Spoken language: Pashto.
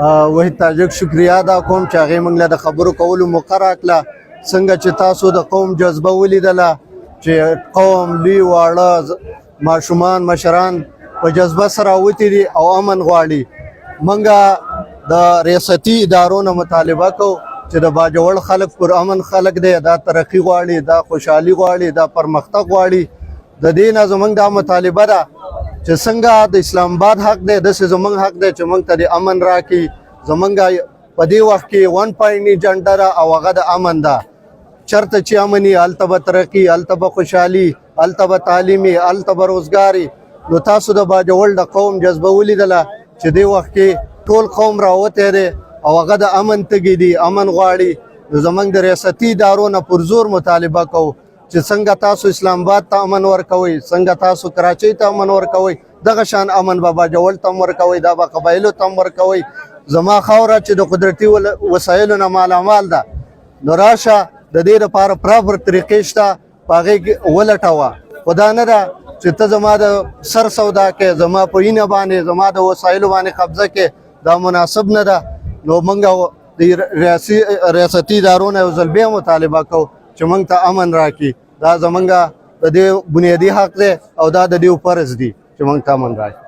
وحید تاجک شکریا ادا کوم چې هغې موږ له د خبرو کولو موقع راکړه. څنګه چې تاسو د قوم جذبه ولیدله چې قوم لوی واړه ماشومان مشران په جذبه سره وتي دي او امن غواړي. موږ د ریاستي ادارو نه مطالبه کوو چې د باجوړ خلک پر امن خلک دی، دا ترقي غواړي، دا خوشحالي غواړي، دا پرمختګ غواړي. د دې نه زموږ دا مطالبه ده چې څنګه د اسلام آباد حق دی داسې زموږ حق دی چې موږ ته د امن راکړي. زموږ په دې وخت کې 1 پوینټ ایجنډا ده او هغه د امن ده. چرته چې امن وي هلته به ترقي، هلته به خوشحالي، هلته به تعلیم وي، هلته به روزګار. نو تاسو د باجوړ د قوم جذبه ولیدله چې دې وخت کې ټول قوم راوتی دی او هغه د امن تږي دي، امن غواړي. نو زموږ د ریاستي ادارو نه پر زور مطالبه کوو چې څنګه تاسو اسلام آباد ته امن ورکوئ، څنګه تاسو کراچۍ ته امن ورکوئ، دغه شان امن به باجوړ ته هم ورکوئ، دا به قبایلو ته هم ورکوئ. زما خاوره چې د قدرتي وسایلو نه مالامال ده، نو راشه د دې لپاره پراپر طریقې شته، په هغې کې ولټوه. خو دا نه ده چې ته زما د سر سودا کې، زما په وینه باندې، زما د وسایلو باندې قبضه کې، دا مناسب نه ده. نو موږ د ریاستي ادارو نه یو ځل بیا مطالبه کوو چې موږ ته امن راکړي. دا زموږ د دې بنیادي حق دی او دا د دې فرض دی چې موږ ته امن راکړي.